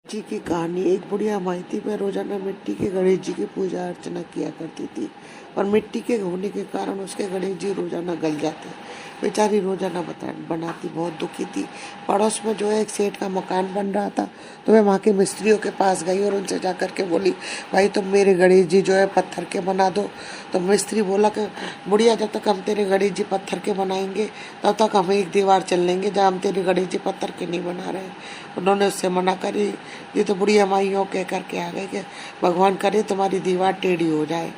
जी की कहानी। एक बुढ़िया माई थी, वह रोजाना मिट्टी के गणेश जी की पूजा अर्चना किया करती थी, और मिट्टी के होने के कारण उसके गणेश जी रोजाना गल जाते। बेचारी रोजाना बनाती बहुत दुखी थी। पड़ोस में जो है एक सेठ का मकान बन रहा था, तो वह वहाँ के मिस्त्रियों के पास गई और उनसे जा करके बोली, भाई तुम मेरे गणेश जी जो है पत्थर के बना दो। तो मिस्त्री बोला कि बुढ़िया, जब तक हम तेरे गणेश जी पत्थर के बनाएंगे तब तक हम एक दीवार चल लेंगे, जहाँ हम तेरे गणेश जी पत्थर के नहीं बना रहे। उन्होंने उससे मना करी। ये तो बुढ़िया माई यूँ कह करके आ गई कि भगवान करे तुम्हारी दीवार टेढ़ी हो जाए।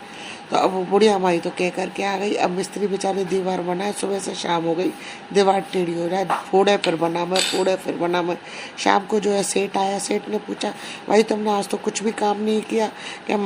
तो अब वो बुढ़िया माई तो कह करके आ गई। अब मिस्त्री बेचारे दीवार बनाए, सुबह से शाम हो गई, दीवार टेढ़ी हो जाए, फोड़े फिर बना मैं, फोड़े फिर बना मैं। शाम को जो है सेठ आया। सेठ ने पूछा, भाई तुमने आज तो कुछ भी काम नहीं किया क्या?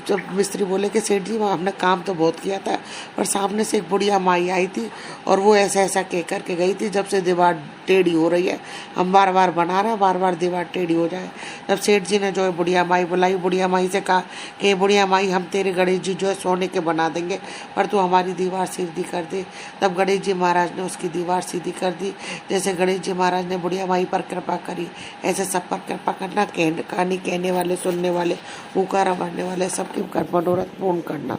जब मिस्त्री बोले कि सेठ जी हमने काम तो बहुत किया था, पर सामने से एक बुढ़िया माई आई थी और वो ऐसा ऐसा कह करके गई थी, जब से दीवार टेढ़ी हो रही है हम बार बार बना रहे हैं, बार बार दीवार टेढ़ी हो जाए। तब सेठ जी ने जो है बुढ़िया माई बुलाई, बुढ़िया माई से कहा कि बुढ़िया माई, हम तेरे गणेश जी जो है सोने के बना देंगे, पर तू हमारी दीवार सीधी कर दे। तब गणेश जी महाराज ने उसकी दीवार सीधी कर दी। जैसे गणेश जी महाराज ने बुढ़िया माई पर कृपा करी, ऐसे सब पर कृपा करना। कहानी कहने वाले, सुनने वाले, हुकारा भरने वाले सबकी मनोरथ पूर्ण करना।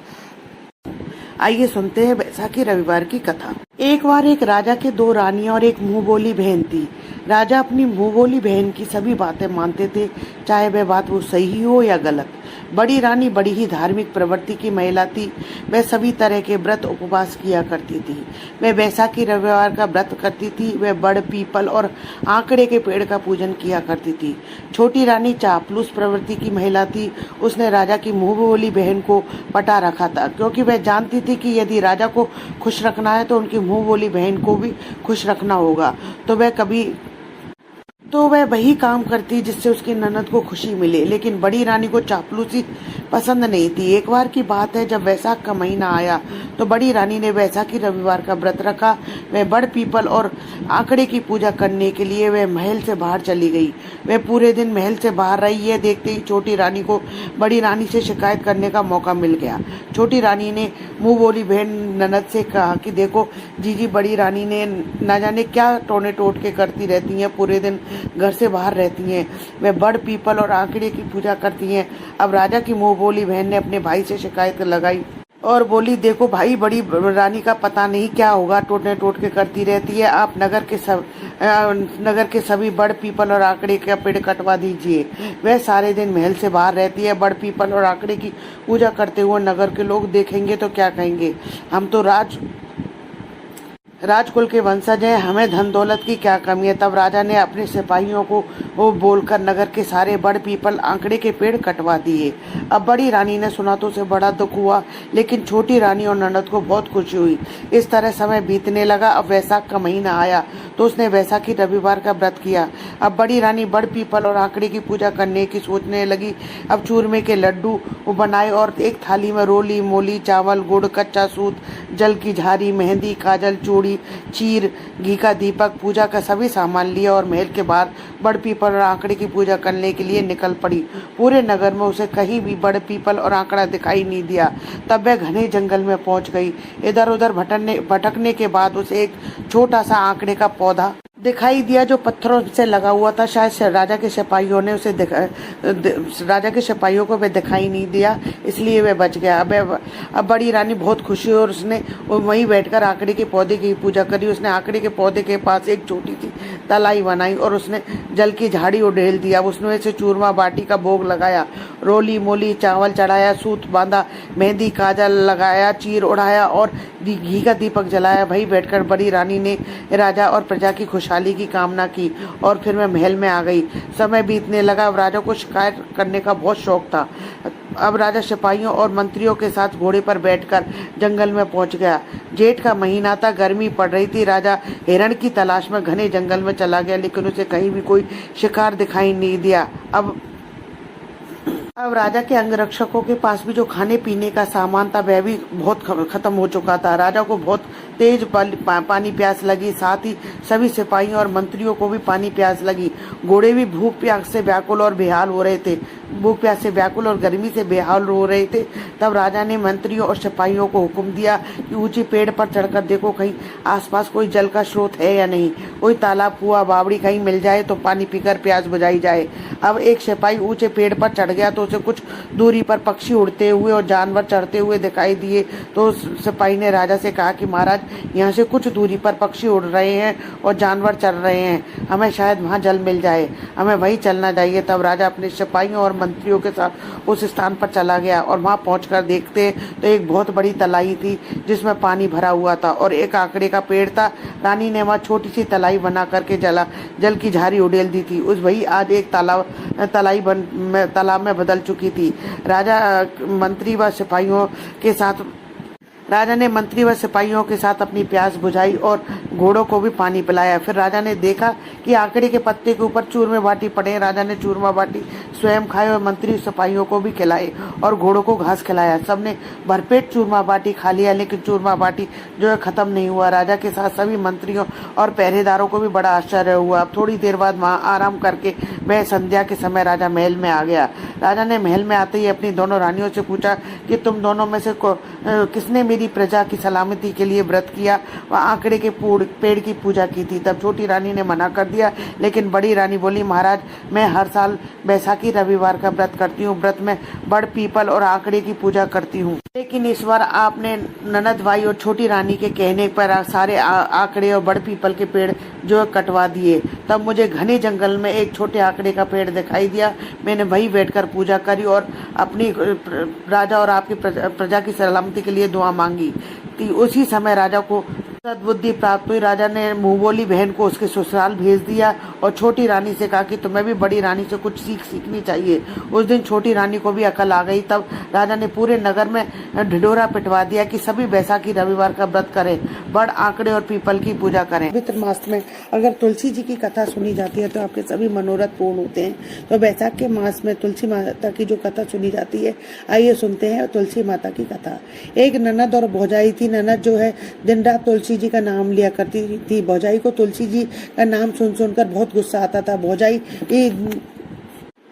आइए सुनते हैं बैसाखी रविवार की कथा। एक बार एक राजा के दो रानियां और एक मुंह बोली बहन थी। राजा अपनी मुंह बोली बहन की सभी बातें मानते थे, चाहे वह बात वो सही हो या गलत। बड़ी रानी बड़ी ही धार्मिक प्रवृत्ति की महिला थी। वह सभी तरह के व्रत उपवास किया करती थी। वह बैसाखी रविवार का व्रत करती थी। वह बड़, पीपल और आंकड़े के पेड़ का पूजन किया करती थी। छोटी रानी चापलूस प्रवृत्ति की महिला थी। उसने राजा की मुंह बोली बहन को पटा रखा था, क्योंकि वह जानती थी कि यदि राजा को खुश रखना है तो उनकी मुंह बोली बहन को भी खुश रखना होगा। तो वह वही काम करती जिससे उसकी ननद को खुशी मिले। लेकिन बड़ी रानी को चापलूसी पसंद नहीं थी। एक बार की बात है, जब वैसाख का महीना आया तो बड़ी रानी ने वैसाखी रविवार का व्रत रखा। वह बड़, पीपल और आंकड़े की पूजा करने के लिए वह महल से बाहर चली गई। वह पूरे दिन महल से बाहर रही। है देखते ही छोटी रानी को बड़ी रानी से शिकायत करने का मौका मिल गया। छोटी रानी ने मुंह बोली बहन ननद से कहा कि देखो जीजी, बड़ी रानी ने न जाने क्या टोने टोटके करती रहती हैं, पूरे दिन घर से बाहर रहती हैं। वह बड़, पीपल और आंकड़े की पूजा करती हैं। अब राजा की मुंह बोली बहन ने अपने भाई से शिकायत लगाई और बोली, देखो भाई, बड़ी रानी का पता नहीं क्या होगा, टोटने टोटके करती रहती है। आप नगर के सभी बड़, पीपल और आंकड़े का पेड़ कटवा दीजिए। वह सारे दिन महल से बाहर रहती है। बड़, पीपल और आंकड़े की पूजा करते हुए नगर के लोग देखेंगे तो क्या कहेंगे? हम तो राजकुल के वंशज हैं, हमें धन दौलत की क्या कमी है। तब राजा ने अपने सिपाहियों को वो बोलकर नगर के सारे बड़, पीपल, आंकड़े के पेड़ कटवा दिए। अब बड़ी रानी ने सुना तो उसे बड़ा दुख हुआ, लेकिन छोटी रानी और ननद को बहुत खुशी हुई। इस तरह समय बीतने लगा। अब वैसाख का महीना आया तो उसने वैसाखी रविवार का व्रत किया। अब बड़ी रानी बड़, पीपल और आंकड़े की पूजा करने की सोचने लगी। अब चूरमे के लड्डू बनाए और एक थाली में रोली, मोली, चावल, गुड़, कच्चा सूत, जल की झारी, मेहंदी, काजल, चूड़ी, चीर, घी का दीपक, पूजा का सभी सामान लिया और महल के बाहर बड़, पीपल और आंकड़े की पूजा करने के लिए निकल पड़ी। पूरे नगर में उसे कहीं भी बड़, पीपल और आंकड़ा दिखाई नहीं दिया। तब वह घने जंगल में पहुंच गई। इधर उधर भटकने के बाद उसे एक छोटा सा आंकड़े का पौधा दिखाई दिया जो पत्थरों से लगा हुआ था। शायद राजा के सिपाहियों को वह दिखाई नहीं दिया, इसलिए वह बच गया। अब बड़ी रानी बहुत खुशी हुई और उसने वहीं बैठकर आंकड़े के पौधे की पूजा करी। उसने आंकड़े के पौधे के पास एक छोटी सी तलाई बनाई और उसने जल की झाड़ी उड़ेल दिया। उसने इसे चूरमा बाटी का भोग लगाया, रोली, मोली, चावल चढ़ाया, सूत बांधा, मेहंदी, काजल लगाया, चीर उड़ाया और घी का दीपक जलाया। वहीं बैठकर बड़ी रानी ने राजा और प्रजा की खुशहाली की कामना की और फिर मैं महल में आ गई। समय बीतने लगा। अब राजा को शिकायत करने का बहुत शौक था। अब राजा सिपाहियों और मंत्रियों के साथ घोड़े पर बैठकर जंगल में पहुंच गया। जेठ का महीना था, गर्मी पड़ रही थी। राजा हिरण की तलाश में घने जंगल में चला गया, लेकिन उसे कहीं भी कोई शिकार दिखाई नहीं दिया। अब राजा के अंगरक्षकों के पास भी जो खाने पीने का सामान था वह भी बहुत खत्म हो चुका था। राजा को बहुत तेज पानी प्यास लगी, साथ ही सभी सिपाहियों और मंत्रियों को भी पानी प्यास लगी। घोड़े भी भूख प्यास से व्याकुल और बेहाल हो रहे थे। भूख प्यास से व्याकुल और गर्मी से बेहाल हो रहे थे। तब राजा ने मंत्रियों और सिपाहियों को हुक्म दिया कि ऊंचे पेड़ पर चढ़कर देखो कहीं आसपास कोई जल का स्रोत है या नहीं, कोई तालाब, कुआं, बावड़ी कहीं मिल जाए तो पानी पीकर प्यास बुझाई जाए। अब एक सिपाही ऊंचे पेड़ पर चढ़ गया तो उसे कुछ दूरी पर पक्षी उड़ते हुए और जानवर चढ़ते हुए दिखाई दिए। तो सिपाही ने राजा से कहा कि महाराज, यहाँ से कुछ दूरी पर पक्षी उड़ रहे हैं और जानवर चल रहे हैं, हमें शायद वहाँ जल मिल जाए, हमें वहीं चलना चाहिए। तब राजा अपने सिपाहियों और मंत्रियों के साथ उस स्थान पर चला गया और वहाँ पहुंचकर देखते तो एक बहुत बड़ी तलाई थी जिसमें पानी भरा हुआ था और एक आकड़े का पेड़ था। रानी ने वहाँ छोटी सी तलाई बना करके जल की झारी उड़ेल दी थी। उस वही आज एक तालाब में बदल चुकी थी। राजा ने मंत्री व सिपाहियों के साथ अपनी प्यास बुझाई और घोड़ों को भी पानी पिलाया। फिर राजा ने देखा कि आकड़े के पत्ते के ऊपर चूरमे बाटी पड़े। राजा ने चूरमा बाटी स्वयं खाए और मंत्री सिपाहियों को भी खिलाए और घोड़ों को घास खिलाया। सबने भरपेट चूरमा बाटी खा लिया, लेकिन चूरमा बाटी जो है खत्म नहीं हुआ। राजा के साथ सभी मंत्रियों और पहरेदारों को भी बड़ा आश्चर्य हुआ। अब थोड़ी देर बाद वहाँ आराम करके वह संध्या के समय राजा महल में आ गया। राजा ने महल में आते ही अपनी दोनों रानियों से पूछा कि तुम दोनों में से किसने मेरी प्रजा की सलामती के लिए व्रत किया व आंकड़े के पेड़ की पूजा की थी। तब छोटी रानी ने मना कर दिया, लेकिन बड़ी रानी बोली, महाराज, मैं हर साल बैसाखी रविवार का व्रत करती हूँ। व्रत में बड़, पीपल और आंकड़े की पूजा करती हूँ, लेकिन इस बार आपने ननद भाई और छोटी रानी के कहने पर सारे आंकड़े और बड़ पीपल के पेड़ जो कटवा दिए। तब मुझे घने जंगल में एक छोटे आंकड़े का पेड़ दिखाई दिया। मैंने वहीं बैठकर पूजा करी और अपनी राजा और आपकी प्रजा की सलामती के लिए दुआ मांगी। उसी समय राजा को सद्बुद्धि प्राप्त हुई। राजा ने मुंह बोली बहन को उसके ससुराल भेज दिया और छोटी रानी से कहा कि तुम्हें भी बड़ी रानी से कुछ सीखनी चाहिए। उस दिन छोटी रानी को भी अकल आ गई। तब राजा ने पूरे नगर में ढिढोरा पिटवा दिया कि सभी बैसाखी रविवार का व्रत करें, बड़, आंकड़े और पीपल की पूजा करें। पवित्र मास में अगर तुलसी जी की कथा सुनी जाती है तो आपके सभी मनोरथ पूर्ण होते हैं। तो बैसाख के मास में तुलसी माता की जो कथा सुनी जाती है, आइए सुनते हैं तुलसी माता की कथा। एक ननद और भौजाई थी। ननद जो है दिन रात तुलसी जी का नाम लिया करती थी। भौजाई को तुलसी जी का नाम सुनकर बहुत गुस्सा आता था।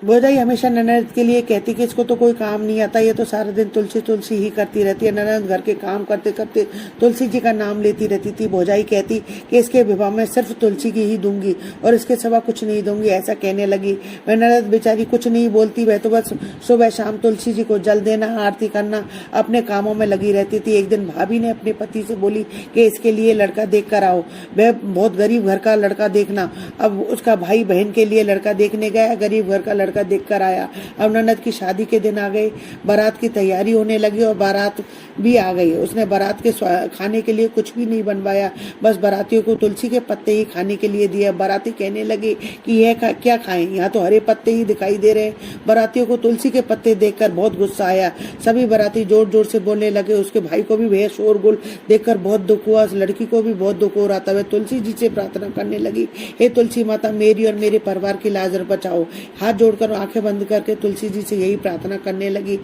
भौजाई हमेशा ननद के लिए कहती कि इसको तो कोई काम नहीं आता, ये तो सारा दिन तुलसी तुलसी ही करती रहती है। ननद घर के काम करते करते तुलसी जी का नाम लेती रहती थी। भौजाई कहती कि इसके विवाह में सिर्फ तुलसी की ही दूंगी और इसके सिवा कुछ नहीं दूंगी, ऐसा कहने लगी। वह ननद बेचारी कुछ नहीं बोलती, वह तो बस सुबह शाम तुलसी जी को जल देना, आरती करना, अपने कामों में लगी रहती थी। एक दिन भाभी ने अपने पति से बोली कि इसके लिए लड़का देख कर आओ, वह बहुत गरीब घर का लड़का देखना। अब उसका भाई बहन के लिए लड़का देखने गया, गरीब घर का लड़का देखकर आया। अब ननद की शादी के दिन आ गए, बारात की तैयारी होने लगी और बारात भी आ गई। उसने बारात के खाने के लिए कुछ भी नहीं बनवाया, बस बारातियों को तुलसी के पत्ते ही खाने के लिए दिया। बाराती कहने लगे कि यह क्या खाएं, यहाँ तो हरे पत्ते ही दिखाई दे रहे। बारातियों को तुलसी के पत्ते देखकर बहुत गुस्सा आया। सभी बाराती जोर जोर से बोलने लगे। उसके भाई को भी वह शोरगुल देखकर बहुत दुख हुआ। लड़की को भी बहुत दुख हो रहा था। वह तुलसी जी से प्रार्थना करने लगी, हे तुलसी माता, मेरी और मेरे परिवार की लाज बचाओ। हाथ जोड़कर आंखें बंद करके तुलसी जी से यही प्रार्थना करने लगी,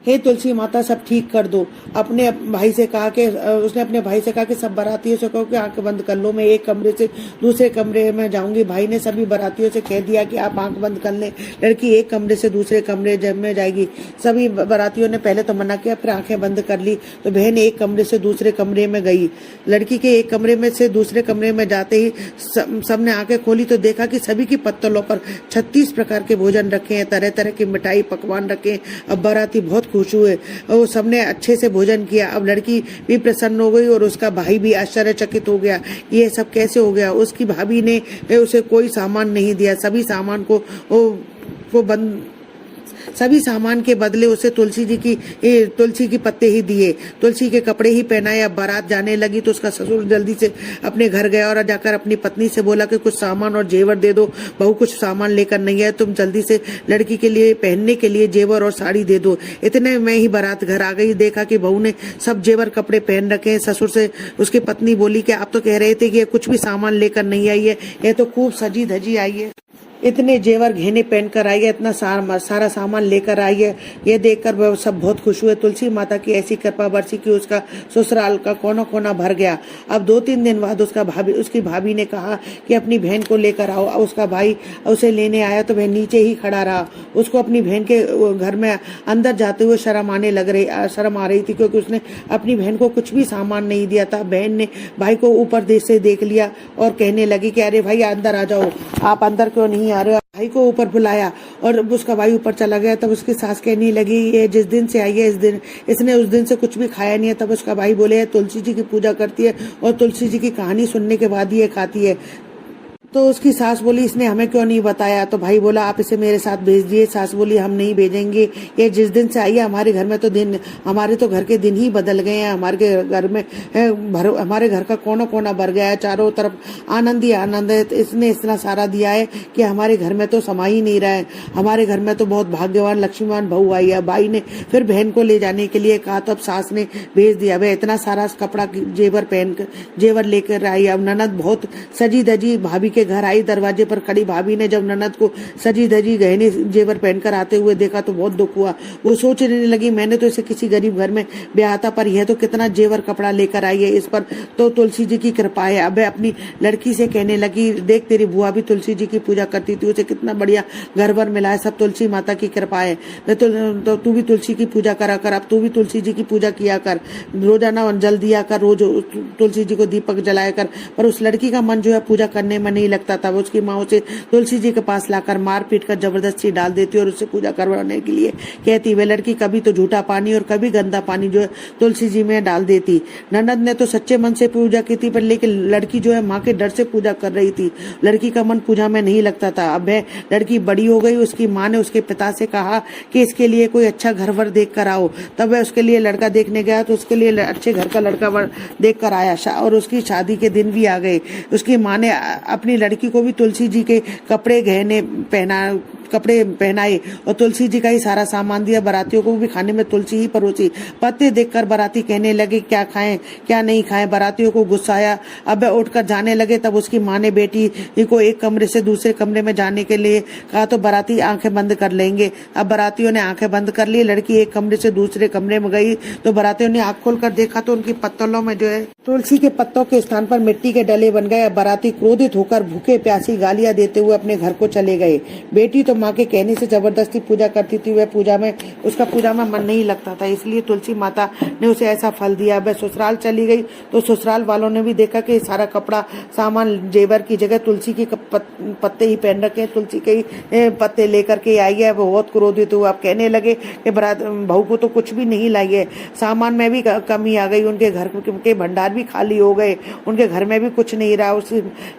हे तुलसी माता, सब ठीक कर दो। उसने अपने भाई से कहा कि सब बारातियों से कहो कि आंखें बंद कर लो, मैं एक कमरे से दूसरे कमरे में जाऊंगी। भाई ने सभी बारातियों से कह दिया कि आप आंख बंद कर लें। लड़की एक कमरे से दूसरे कमरे में जाएगी। सभी बारातियों ने पहले तो मना किया, फिर आंखें बंद कर ली। तो बहन एक कमरे से दूसरे कमरे में गई। लड़की के एक कमरे में से दूसरे कमरे में जाते ही सबने आंखें खोली तो देखा कि सभी की पत्तलों पर 36 प्रकार के भोजन रखे हैं, तरह तरह के मिठाई पकवान रखे हैं। अब बाराती बहुत खुश हुए और सबने अच्छे से भोजन किया। अब लड़की भी प्रसन्न हो गई और उसका भाई भी आश्चर्यचकित हो गया, ये सब कैसे हो गया। उसकी भाभी ने उसे कोई सामान नहीं दिया। सभी सामान के बदले उसे तुलसी की पत्ते ही दिए, तुलसी के कपड़े ही पहनाए। अब बारात जाने लगी तो उसका ससुर जल्दी से अपने घर गया और जाकर अपनी पत्नी से बोला कि कुछ सामान और जेवर दे दो, बहू कुछ सामान लेकर नहीं है, तुम जल्दी से लड़की के लिए पहनने के लिए जेवर और साड़ी दे दो। इतने में ही बारात घर आ गई। देखा कि बहू ने सब जेवर कपड़े पहन रखे हैं। ससुर से उसकी पत्नी बोली कि आप तो कह रहे थे कि कुछ भी सामान लेकर नहीं आई है, यह तो खूब सजी धजी आई है। इतने जेवर गहने पहन कर आई है, इतना सारा सामान लेकर आई है। ये देखकर वह सब बहुत खुश हुए। तुलसी माता की ऐसी कृपा बरसी कि उसका ससुराल का कोना कोना भर गया। अब 2-3 दिन बाद उसकी भाभी ने कहा कि अपनी बहन को लेकर आओ। उसका भाई उसे लेने आया तो वह नीचे ही खड़ा रहा। उसको अपनी बहन के घर में अंदर जाते हुए शर्म आ रही थी, क्योंकि उसने अपनी बहन को कुछ भी सामान नहीं दिया था। बहन ने भाई को ऊपर से देख लिया और कहने लगी कि अरे भाई अंदर आ जाओ, आप अंदर क्यों नहीं आ रहे हो। भाई को ऊपर बुलाया और उसका भाई ऊपर चला गया। तब उसकी सास कहने लगी ये जिस दिन से आई है इसने उस दिन से कुछ भी खाया नहीं है। तब उसका भाई बोले तुलसी जी की पूजा करती है और तुलसी जी की कहानी सुनने के बाद ही ये खाती है। तो उसकी सास बोली इसने हमें क्यों नहीं बताया। तो भाई बोला आप इसे मेरे साथ भेज दिए। सास बोली हम नहीं भेजेंगे, ये जिस दिन से आई है हमारे घर में तो हमारे तो घर के दिन ही बदल गए हैं। हमारे घर में हमारे घर का कोना कोना भर गया है, चारों तरफ आनंद ही आनंद है। इसने इतना सारा दिया है कि हमारे घर में तो समा ही नहीं रहा है। हमारे घर में तो बहुत भाग्यवान लक्ष्मीवान बहू आई है। भाई ने फिर बहन को ले जाने के लिए कहा तो अब सास ने भेज दिया। वह इतना सारा कपड़ा जेवर लेकर आई। अब ननद बहुत सजी धजी भाभी के घर आई। दरवाजे पर खड़ी भाभी ने जब ननद को सजी धजी गहने जेवर पहनकर आते हुए देखा तो बहुत दुख हुआ। वो सोचने लगी मैंने तो इसे किसी गरीब घर में ब्याह था, पर यह तो कितना जेवर कपड़ा लेकर आई है। इस पर तो तुलसी जी की कृपा है। अब अपनी लड़की से कहने लगी देख तेरी बुआ भी तुलसी जी की पूजा करती थी, उसे कितना बढ़िया घर वर मिला है, सब तुलसी माता की कृपा है। तो तू भी तुलसी की पूजा करा कर। अब तू भी तुलसी जी की पूजा किया कर, रोजाना जल दिया कर, रोज तुलसी जी को दीपक जलाया कर। पर उस लड़की का मन जो है पूजा करने में नहीं लगता था। वो उसकी माँ उसे तुलसी जी के पास लाकर मार पीट कर जबरदस्ती डाल देती और उससे पूजा करवाने के लिए कहती। वे लड़की कभी तो झूठा पानी और कभी गंदा पानी जो है तुलसी जी में डाल देती। ननद ने तो सच्चे मन से पूजा की थी, पर लेकिन लड़की जो है माँ के डर से पूजा कर रही थी। लड़की का मन पूजा में नहीं लगता था। अब वह लड़की बड़ी हो गई। उसकी माँ ने उसके पिता से कहा कि इसके लिए कोई अच्छा घर वर देख कर आओ। तब वह उसके लिए लड़का देखने गया तो उसके लिए अच्छे घर का लड़का वर देख कर आया और उसकी शादी के दिन भी आ गए। उसकी माँ ने अपनी लड़की को भी तुलसी जी के कपड़े पहनाए और तुलसी जी का ही सारा सामान दिया। बारातियों को भी खाने में तुलसी ही परोसी। पत्ते देखकर बाराती कहने लगे क्या खाएं क्या नहीं खाएं। बारातियों को गुस्सा आया। अब वह उठकर जाने लगे। तब उसकी माँ ने बेटी को एक कमरे से दूसरे कमरे में जाने के लिए कहा तो बाराती आंखें बंद कर लेंगे। अब बारातियों ने आंखें बंद कर ली। लड़की एक कमरे से दूसरे कमरे में गई तो बारातियों ने आंख खोलकर देखा तो उनकी पत्तलों में जो है तुलसी के पत्तों के स्थान पर मिट्टी के डले बन गए। बाराती क्रोधित होकर भूखे प्यासी गालियां देते हुए अपने घर को चले गए। बेटी तो माँ के कहने से जबरदस्ती पूजा करती थी। वह उसका पूजा में मन नहीं लगता था, इसलिए तुलसी माता ने उसे ऐसा फल दिया। वह ससुराल चली गई तो ससुराल वालों ने भी देखा कि सारा कपड़ा सामान जेवर की जगह तुलसी के पत्ते ही पहन रखे हैं, तुलसी के ही पत्ते लेकर के आई है। वो बहुत क्रोधित हुआ। अब कहने लगे कि बहू को तो कुछ भी नहीं लाई है, सामान में भी कमी आ गई, उनके घर के भंडार भी खाली हो गए, उनके घर में भी कुछ नहीं रहा। उस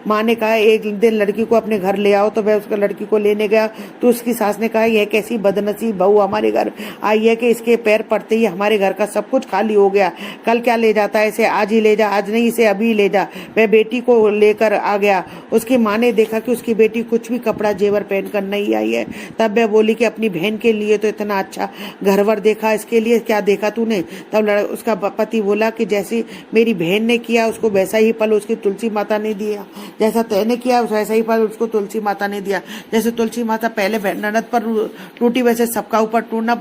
माँ ने कहा एक दिन लड़की को अपने घर ले आओ। तो वह उसका लड़की को लेने गया तो उसकी सास ने कहा यह कैसी बदनसीब बहू हमारे घर आई है कि इसके पैर पड़ते ही हमारे घर का सब कुछ खाली हो गया। कल क्या ले जाता है, इसे आज ही ले जा, आज नहीं इसे अभी ले जा। वह बेटी को लेकर आ गया। उसकी माँ ने देखा कि उसकी बेटी कुछ भी कपड़ा जेवर पहनकर नहीं आई है। तब वह बोली कि अपनी बहन के लिए तो इतना अच्छा घरवर देखा, इसके लिए क्या देखा तूने। तब उसका पति बोला कि जैसी मेरी बहन ने किया उसको वैसा ही फल उसकी तुलसी माता ने दिया, जैसा तैने किया वैसा ही फल उसको तुलसी माता ने दिया। जैसे तुलसी माता पहले ननद पर टूटी वैसे सबका ऊपर टूटना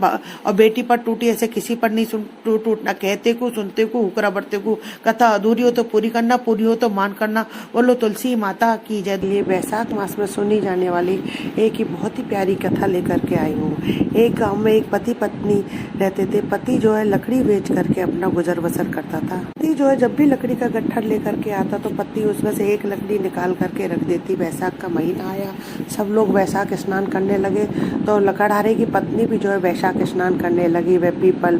और बेटी पर टूटी ऐसे किसी पर नहीं टूटना। कहते को सुनते को हुकरा बढ़ते को, कथा अधूरी हो तो पूरी करना, पूरी हो तो मान करना। बोलो तुलसी माता की जय। ये वैशाख मास में सुनी जाने वाली एक ही बहुत ही प्यारी कथा लेकर के आई हूँ। एक गाँव में एक पति पत्नी रहते थे। पति जो है लकड़ी बेच करके अपना गुजर बसर करता था। पति जो है जब भी लकड़ी का गट्ठर लेकर के आता तो पत्नी उसमें से एक लकड़ी निकाल करके रख देती। वैशाख का महीना आया, सब लोग वैशाख स्नान करने लगे तो लकड़हारे की पत्नी भी जो है वैशाख स्नान करने लगी। वह पीपल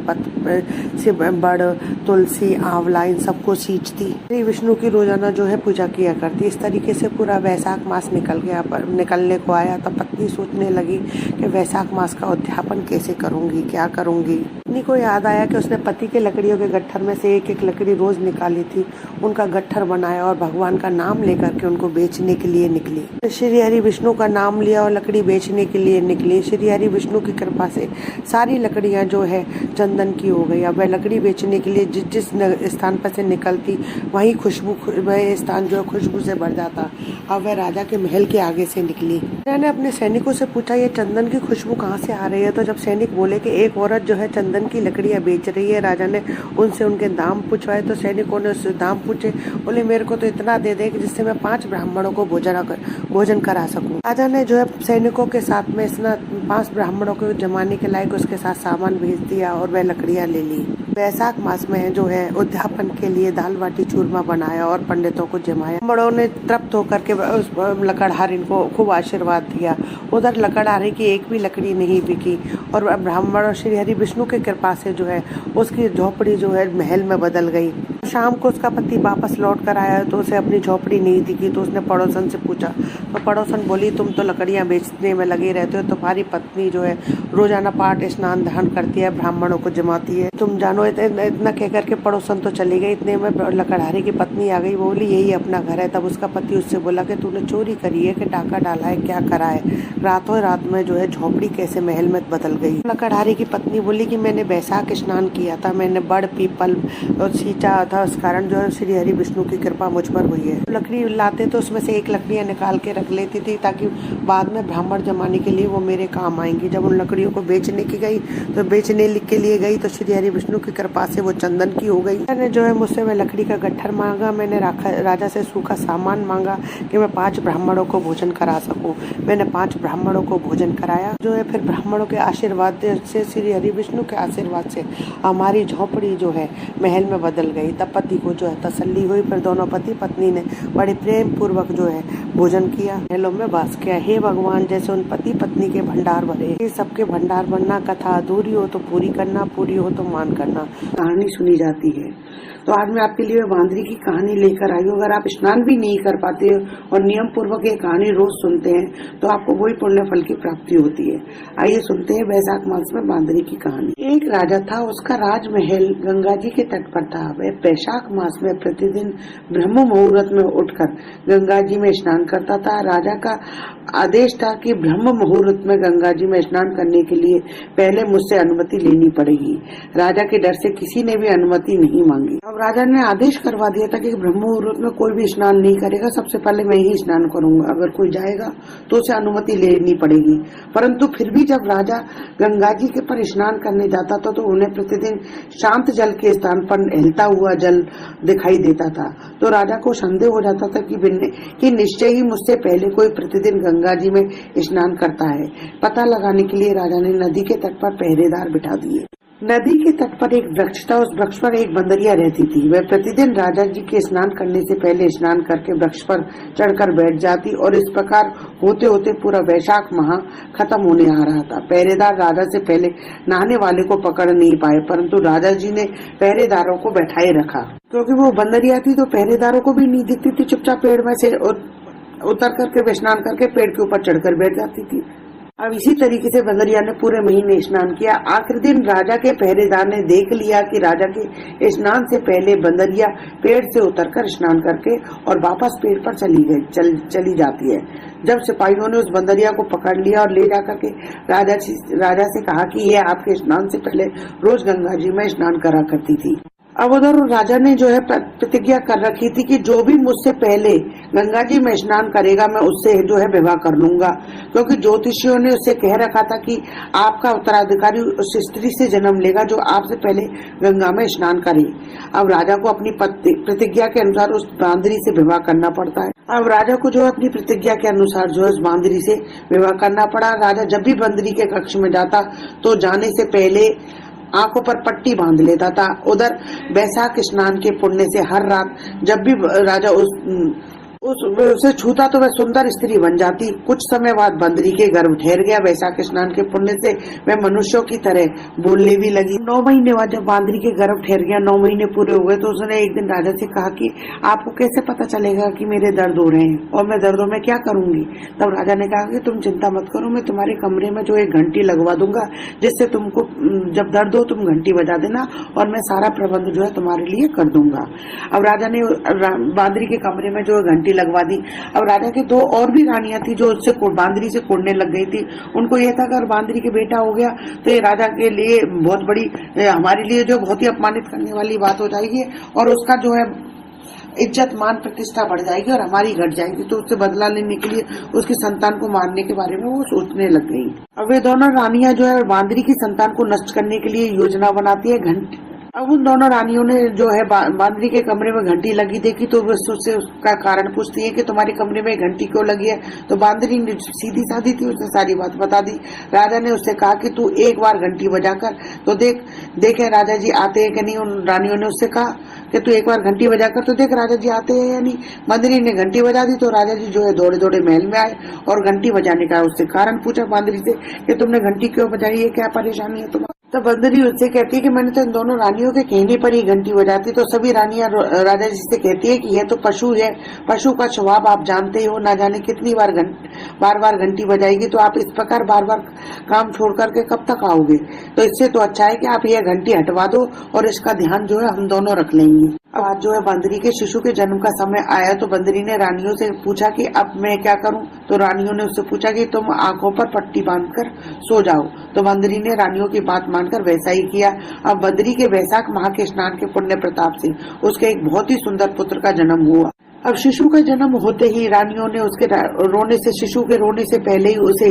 से बड़ तुलसी आंवला इन सबको सींचती। श्री विष्णु की रोजाना जो है पूजा किया करती। इस तरीके से पूरा वैशाख मास निकलने को आया। तब पत्नी सोचने लगी कि वैशाख मास का उद्यापन कैसे करूंगी, क्या करूंगी। पत्नी को याद आया कि उसने पति के लकड़ियों के गट्ठर में से एक एक लकड़ी रोज निकाली थी, उनका गट्ठर बनाया और भगवान का नाम लेकर के उनको बेचने के लिए निकली। श्री हरि विष्णु का नाम लिया और लकड़ी बेचने के लिए निकली। श्री हरि विष्णु की कृपा से सारी लकड़ियां जो है चंदन की हो गई। अब वह लकड़ी बेचने के लिए जिस स्थान पर से निकलती वही खुशबू, वह स्थान जो है खुशबू से भर जाता। अब वह राजा के महल के आगे से निकली। मैंने अपने सैनिकों से पूछा, ये चंदन की खुशबू कहाँ से आ रही है? तो जब सैनिक बोले कि एक औरत जो है चंदन की लकड़ियां बेच रही है, राजा ने उनसे उनके दाम पूछवाए। तो सैनिकों ने उससे दाम पूछे। बोले मेरे को तो इतना दे दे कि जिससे मैं 5 ब्राह्मणों को भोजन करा सकूं। राजा ने जो है सैनिकों के साथ में 5 ब्राह्मणों को जमाने के लायक उसके साथ सामान भेज दिया और वह लकड़ियां ले ली। वैशाख मास में जो है उद्यापन के लिए दाल बाटी चूरमा बनाया और पंडितों को जमाया। ब्राह्मणों ने तृप्त होकर के उस लकड़हारी को खूब आशीर्वाद दिया। उधर लकड़हारी की एक भी लकड़ी नहीं बिकी और ब्राह्मण श्री हरि विष्णु के कृपा से जो है उसकी झोपड़ी जो है महल में बदल गई। शाम को उसका पति वापस लौट कर आया तो उसे अपनी झोपड़ी नहीं दिखी। तो उसने पड़ोसन से पूछा, तो पड़ोसन बोली, तुम तो लकड़ियां बेचने में लगे रहते हो, तुम्हारी पत्नी जो है रोजाना पाठ स्नान ध्यान करती है, ब्राह्मणों को जमाती है, तुम जानो। इतना कह करके पड़ोसन तो चली गई। इतने में लकड़हारी की पत्नी आ गई। बोली यही अपना घर है। तब उसका पति उससे बोला कि तूने चोरी करी है कि डाका डाला है, क्या करा है? रातों रात में जो है झोपड़ी कैसे महल में बदल गई? लकड़हारी की पत्नी बोली कि मैंने वैशाख स्नान किया था, मैंने बड़ पीपल और सींचा था, उस कारण जो है श्री हरि विष्णु की कृपा मुझ पर हुई है। लकड़ी लाते तो उसमें से एक लकड़ियां निकाल के रख लेती थी ताकि बाद में ब्राह्मण जमाने के लिए वो मेरे काम आएंगी। जब उन लकड़ियों को बेचने की गई तो बेचने के लिए गई तो श्री हरि विष्णु की कृपा से वो चंदन की हो गई। मैंने जो है मुझसे वह लकड़ी का गट्ठर मांगा। मैंने राजा से सूखा सामान मांगा कि मैं 5 ब्राह्मणों को भोजन करा सकूं। मैंने 5 ब्राह्मणों को भोजन कराया। जो है फिर ब्राह्मणों के आशीर्वाद से, श्री हरि विष्णु के आशीर्वाद से हमारी झोपड़ी जो है महल में बदल गई। तब पति को जो है तसल्ली हुई। फिर दोनों पति पत्नी ने बड़े प्रेम पूर्वक जो है भोजन किया, महलों में वास किया। हे भगवान, जैसे उन पति पत्नी के भंडार भरे, ये सबके भंडार भरना, कथा अधूरी हो तो पूरी करना, पूरी हो तो मान करना। कहानी सुनी जाती है। तो आज मैं आपके लिए बांदरी की कहानी लेकर आई हूँ। अगर आप स्नान भी नहीं कर पाते और नियम पूर्वक ये कहानी रोज सुनते हैं तो आपको वही पुण्य फल की प्राप्ति होती है। आइए सुनते हैं वैशाख मास में बांदरी की कहानी। एक राजा था, उसका राजमहल गंगा जी के तट पर था। वह वैशाख मास में प्रतिदिन ब्रह्म मुहूर्त में उठकर गंगा जी में स्नान करता था। राजा का आदेश था कि ब्रह्म मुहूर्त में गंगा जी में स्नान करने के लिए पहले मुझसे अनुमति लेनी पड़ेगी। राजा के डर से किसी ने भी अनुमति नहीं मांगी। अब राजा ने आदेश करवा दिया था कि ब्रह्म मुहूर्त में कोई भी स्नान नहीं करेगा, सबसे पहले मैं ही स्नान करूंगा। अगर कोई जाएगा तो उसे अनुमति लेनी पड़ेगी। परंतु फिर भी जब राजा गंगा जी के पर स्नान करने जाता था तो उन्हें प्रतिदिन शांत जल के स्थान पर हिलता हुआ जल दिखाई देता था। तो राजा को संदेह हो जाता था कि निश्चय ही मुझसे पहले कोई प्रतिदिन गंगा जी में स्नान करता है। पता लगाने के लिए राजा ने नदी के तट पर पहरेदार बिठा दिए। नदी के तट पर एक वृक्ष था। उस वृक्ष पर एक बंदरिया रहती थी। वह प्रतिदिन राजा जी के स्नान करने से पहले स्नान करके वृक्ष पर चढ़कर बैठ जाती और इस प्रकार होते होते पूरा वैशाख माह खत्म होने आ रहा था। पहरेदार राजा से पहले नहाने वाले को पकड़ नहीं पाए, परंतु राजा जी ने पहरेदारों को बैठाए रखा। क्योंकि वो बंदरिया थी तो पहरेदारों को भी नहीं दिखती थी, चुपचाप पेड़ में से उतर करके स्नान करके पेड़ के ऊपर चढ़कर बैठ जाती थी। अब इसी तरीके से बंदरिया ने पूरे महीने स्नान किया। आखिरी दिन राजा के पहरेदार ने देख लिया कि राजा के स्नान से पहले बंदरिया पेड़ से उतरकर स्नान करके और वापस पेड़ पर चली जाती है। जब सिपाहियों ने उस बंदरिया को पकड़ लिया और ले जाकर के राजा से कहा कि यह आपके स्नान से पहले रोज गंगा जी में स्नान करा करती थी। अब उधर राजा ने जो है प्रतिज्ञा कर रखी थी कि जो भी मुझसे पहले गंगा जी में स्नान करेगा मैं उससे जो है विवाह कर लूंगा, क्योंकि ज्योतिषियों ने उससे कह रखा था कि आपका उत्तराधिकारी उस स्त्री से जन्म लेगा जो आपसे पहले गंगा में स्नान करे। अब राजा को अपनी प्रतिज्ञा के अनुसार उस बांदरी से विवाह करना पड़ता है। अब राजा को जो है अपनी प्रतिज्ञा के अनुसार जो है उस बांदरी से विवाह करना पड़ा। राजा जब भी बंदरी के कक्ष में जाता तो जाने से पहले आंखों पर पट्टी बांध लेता था। उधर वैशाख स्नान के पुण्य से हर रात जब भी राजा उस उसे छूता तो वह सुंदर स्त्री बन जाती। कुछ समय बाद बंदरी के गर्भ ठहर गया। वैशाख स्नान के पुण्य से वह मनुष्यों की तरह बोलने भी लगी। 9 महीने बाद जब बांदरी के गर्भ ठहर गया, 9 महीने पूरे हुए, तो उसने एक दिन राजा से कहा कि आपको कैसे पता चलेगा कि मेरे दर्द हो रहे हैं और मैं दर्दों में क्या करूंगी। तब राजा ने कहा कि तुम चिंता मत करो, मैं तुम्हारे कमरे में जो एक घंटी लगवा दूंगा, जिससे तुमको जब दर्द हो तुम घंटी बजा देना और मैं सारा प्रबंध जो है तुम्हारे लिए कर दूंगा। अब राजा ने बांदरी के कमरे में जो घंटी लगवा दी। अब राजा के 2 और भी रानियां थी जो उससे बांदरी से कोड़ने लग गई थी। उनको यह था अगर बांदरी के बेटा हो गया तो ये राजा के लिए बहुत बड़ी, हमारे लिए जो बहुत ही अपमानित करने वाली बात हो जाएगी और उसका जो है इज्जत मान प्रतिष्ठा बढ़ जाएगी और हमारी घट जाएगी। तो उससे बदला लेने के लिए उसकी संतान को मारने के बारे में वो सोचने लग गई। अब वे दोनों रानियां जो है बांदरी की संतान को नष्ट करने के लिए योजना बनाती है। घंटी अब उन दोनों रानियों ने जो है बांदरी के कमरे में घंटी लगी देखी तो वो उससे उसका कारण पूछती है कि तुम्हारे कमरे में घंटी क्यों लगी है। तो बांदरी ने सीधी साधी थी, उसने सारी बात बता दी। राजा ने उससे कहा कि तू एक बार घंटी बजाकर तो देखे राजा जी आते हैं कि नहीं। उन रानियों ने उससे कहा कि तू एक बार घंटी बजाकर तो देख राजा जी आते हैं या नहीं। बांदरी ने घंटी बजा दी तो राजा जी जो है दौड़े दौड़े महल में आए और घंटी बजाने का उससे कारण पूछा बांदरी से कि तुमने घंटी क्यों बजाई है, क्या परेशानी है तुम्हारी। तो बंदरी उससे कहती है कि मैंने तो इन दोनों रानियों के कहने पर ही घंटी बजाती। तो सभी रानियां राजा जी से कहती है कि यह तो पशु है, पशु का स्वभाव आप जानते हो, ना जाने कितनी बार बार घंटी बजाएगी, तो आप इस प्रकार बार बार काम छोड़ करके कब तक आओगे। तो इससे तो अच्छा है कि आप यह घंटी हटवा दो और इसका ध्यान जो है हम दोनों रख लेंगे। अब आज जो है बंदरी के शिशु के जन्म का समय आया तो बंदरी ने रानियों से पूछा कि अब मैं क्या करूं। तो रानियों ने उससे पूछा कि तुम आंखों पर पट्टी बांधकर सो जाओ। तो बंदरी ने रानियों की बात मानकर वैसा ही किया। अब बंदरी के वैशाख माह के स्नान के पुण्य प्रताप से उसके एक बहुत ही सुंदर पुत्र का जन्म हुआ। अब शिशु का जन्म होते ही रानियों ने उसके शिशु के रोने से पहले ही उसे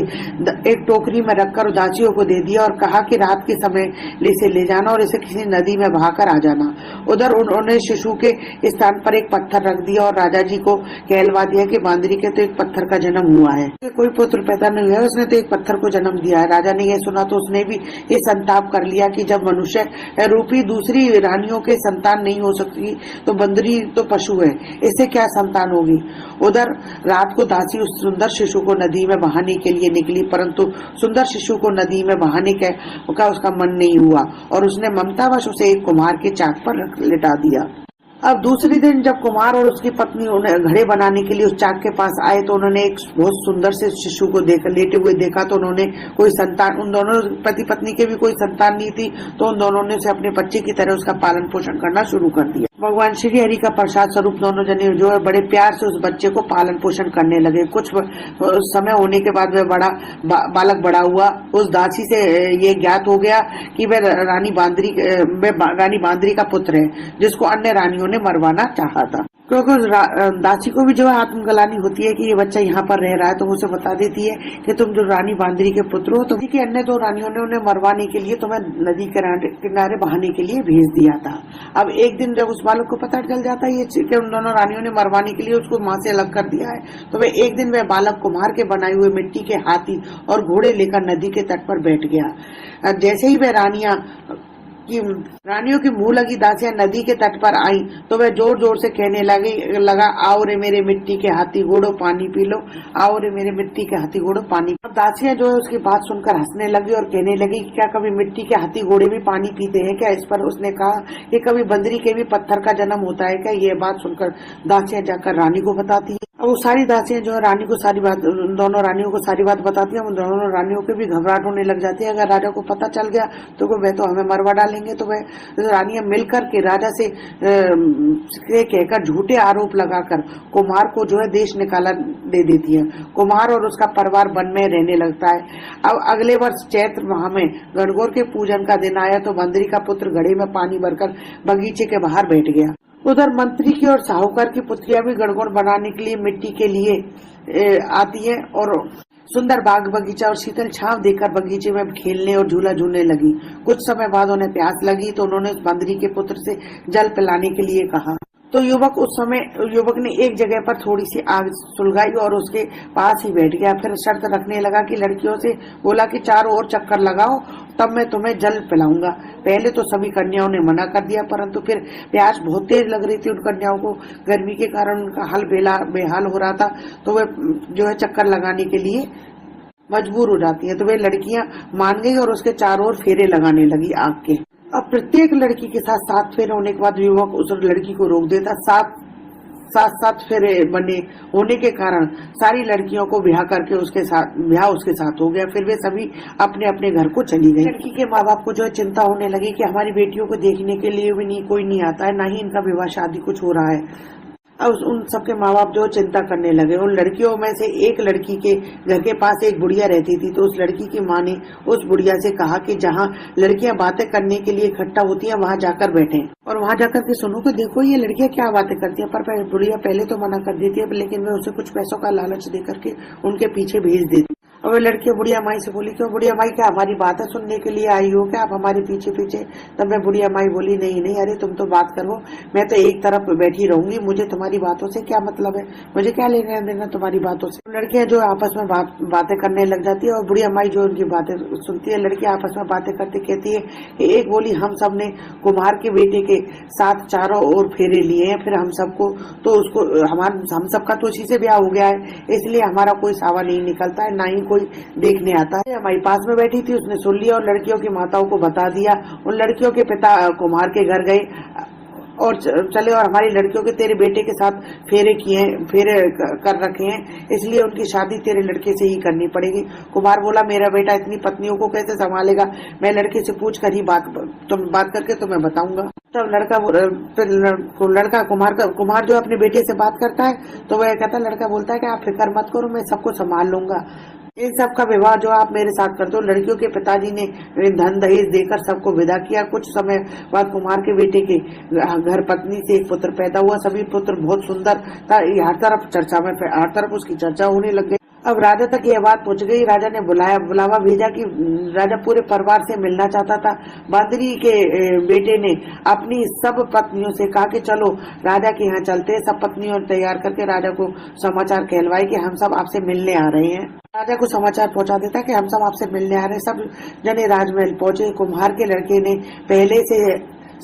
एक टोकरी में रखकर दासियों को दे दिया और कहा कि रात के समय इसे ले जाना और इसे किसी नदी में बहाकर आ जाना। उधर उन्होंने शिशु के स्थान पर एक पत्थर रख दिया और राजा जी को कहलवा दिया कि बांदरी के तो एक पत्थर का जन्म हुआ है, कोई पुत्र पैदा नहीं हुआ, उसने तो एक पत्थर को जन्म दिया है। राजा ने यह सुना तो उसने भी ये संताप कर लिया कि जब मनुष्य रूपी दूसरी रानियों के संतान नहीं हो सकती तो बंदरी तो पशु है, इससे क्या संतान होगी। उधर रात को दासी उस सुंदर शिशु को नदी में बहाने के लिए निकली, परंतु सुंदर शिशु को नदी में बहाने का उसका मन नहीं हुआ और उसने ममतावश उसे एक कुम्हार के चाक पर लिटा दिया। अब दूसरी दिन जब कुमार और उसकी पत्नी उन्हें घड़े बनाने के लिए उस चाक के पास आए तो उन्होंने एक बहुत सुंदर से शिशु को लेटे हुए देखा। तो उन्होंने कोई संतान, उन दोनों पति पत्नी के भी कोई संतान नहीं थी, तो उन दोनों ने उसे अपने बच्चे की तरह उसका पालन पोषण करना शुरू कर दिया। भगवान श्री हरि का प्रसाद स्वरूप दोनों जने जो है बड़े प्यार से उस बच्चे को पालन पोषण करने लगे। कुछ समय होने के बाद वह बड़ा बालक बड़ा हुआ। उस दासी से ये ज्ञात हो गया कि वह रानी बांदरी का पुत्र है, जिसको अन्य रानियों ने मरवाना चाहा था। क्योंकि दासी को भी जो है आत्मग्लानि होती है कि ये बच्चा यहाँ पर रह रहा है, तो उसे बता देती है कि तुम जो रानी बांदरी के पुत्र हो। तो कि अन्य 2 रानियों ने उन्हें मरवाने के लिए तुम्हें नदी किनारे बहाने के लिए भेज दिया था। अब एक दिन जब उस बालक को पता चल जाता है कि उन दोनों रानियों ने मरवाने के लिए उसको माँ से अलग कर दिया है, तो वह एक दिन वह बालक कुम्हार के बनाए हुए मिट्टी के हाथी और घोड़े लेकर नदी के तट पर बैठ गया। जैसे ही वह रानियों की मुंह लगी दासियां नदी के तट पर आई तो वह जोर जोर से कहने लगा, आओ रे मेरे मिट्टी के हाथी घोड़ो पानी पी लो, आओ रे मेरे मिट्टी के हाथी घोड़ो पानी। अब दासियां जो है उसकी बात सुनकर हंसने लगी और कहने लगी कि क्या कभी मिट्टी के हाथी घोड़े भी पानी पीते हैं क्या। इस पर उसने कहा कि कभी बंदरी के भी पत्थर का जन्म होता है क्या। ये बात सुनकर दासियां जाकर रानी को बताती है। अब वो सारी दासियां जो है रानी को सारी बात, दोनों रानियों को सारी बात बताती है। उन दोनों रानियों के भी घबराहट होने लग जाती है, अगर राजा को पता चल गया तो वह तो हमें मरवा डालेंगे। तो वह रानियां मिलकर के राजा से कहकर झूठे आरोप लगाकर कुम्हार को जो है देश निकाला दे देती है। कुम्हार और उसका परिवार वन में रहने लगता है। अब अगले वर्ष चैत्र माह में गणगौर के पूजन का दिन आया तो बंदरी का पुत्र घड़े में पानी भरकर बगीचे के बाहर बैठ गया। उधर मंत्री की और साहूकार की पुत्रियां भी गणगौर बनाने के लिए मिट्टी के लिए आती है और सुंदर बाग बगीचा और शीतल छांव देकर बगीचे में खेलने और झूला झूलने लगी। कुछ समय बाद उन्हें प्यास लगी तो उन्होंने उस बंदरी के पुत्र से जल पिलाने के लिए कहा। तो युवक ने एक जगह पर थोड़ी सी आग सुलगाई और उसके पास ही बैठ गया। फिर शर्त रखने लगा कि लड़कियों से बोला कि चारों ओर चक्कर लगाओ, तब मैं तुम्हें जल पिलाऊंगा। पहले तो सभी कन्याओं ने मना कर दिया, परंतु फिर प्यास बहुत तेज लग रही थी उन कन्याओं को, गर्मी के कारण उनका हाल बेहाल हो रहा था, तो वे जो है चक्कर लगाने के लिए मजबूर हो जाती है। तो वे लड़कियां मान गई और उसके चारों ओर फेरे लगाने लगी आग के। अब प्रत्येक लड़की के साथ 7 फेरे होने के बाद युवक उस लड़की को रोक देता। सात फेरे बने होने के कारण सारी लड़कियों को ब्याह उसके साथ हो गया। फिर वे सभी अपने अपने घर को चली गई। लड़की के माँ बाप को जो है चिंता होने लगी कि हमारी बेटियों को देखने के लिए भी कोई नहीं आता है, ना ही इनका विवाह शादी कुछ हो रहा है। अब उन सबके माँ बाप जो चिंता करने लगे। उन लड़कियों में से एक लड़की के घर के पास एक बुढ़िया रहती थी, तो उस लड़की की माँ ने उस बुढ़िया से कहा कि जहाँ लड़कियां बातें करने के लिए इकट्ठा होती हैं वहां जाकर बैठें और वहां जाकर के सुनो कि देखो ये लड़कियां क्या बातें करती हैं। पर बुढ़िया पहले तो मना कर देती है, लेकिन वे उसे कुछ पैसों का लालच दे करके उनके पीछे भेज देती। और वे लड़की बुढ़िया माई से बोली, क्यों बुढ़िया माई, क्या हमारी बातें सुनने के लिए आई हो क्या आप हमारे पीछे पीछे? तब मैं बुढ़िया माई बोली, नहीं, अरे तुम तो बात करो, मैं तो एक तरफ बैठी रहूंगी, मुझे तुम्हारी बातों से क्या मतलब है, मुझे क्या लेना देना तुम्हारी बातों से। लड़कियां जो आपस में बातें करने लग जाती है और बुढ़िया माई जो उनकी बातें सुनती है। लड़कियां आपस में बातें करते कहती है कि एक बोली, हम सब ने कुम्हार के बेटे के साथ चारों ओर फेरे लिए हैं, फिर हम सबको तो उसको हम सबका तो उसी से ब्याह हो गया है, इसलिए हमारा कोई सावा नहीं निकलता है, ना ही कोई देखने आता है। हमारी पास में बैठी थी, उसने सुन लिया और लड़कियों की माताओं को बता दिया। उन लड़कियों के पिता कुम्हार के घर गए और चले और हमारी लड़कियों के तेरे बेटे के साथ फेरे कर रखे हैं, इसलिए उनकी शादी तेरे लड़के से ही करनी पड़ेगी। कुमार बोला, मेरा बेटा इतनी पत्नियों को कैसे संभालेगा, मैं लड़के से पूछ कर ही बात करके तुम्हें बताऊंगा। तब लड़का कुमार जो अपने बेटे से बात करता है, तो वह कहता, लड़का बोलता है कि आप फिक्र मत करो, मैं सबको संभाल लूंगा, इन सब का विवाह जो आप मेरे साथ कर दो। लड़कियों के पिताजी ने धन दहेज देकर सबको विदा किया। कुछ समय बाद कुमार के बेटे के घर पत्नी से एक पुत्र पैदा हुआ। सभी पुत्र बहुत सुंदर था, हर तरफ उसकी चर्चा होने लग गई। अब राजा तक यह बात पहुंच गई। राजा ने बुलावा भेजा कि राजा पूरे परिवार से मिलना चाहता था। बांदरी के बेटे ने अपनी सब पत्नियों से कहा कि चलो राजा के यहाँ चलते हैं। सब पत्नियों तैयार करके राजा को समाचार कहलवाए कि हम सब आपसे मिलने आ रहे हैं। राजा को समाचार पहुंचा देता कि हम सब आपसे मिलने आ रहे हैं। सब जने राजमहल पहुंचे। कुम्हार के लड़के ने पहले से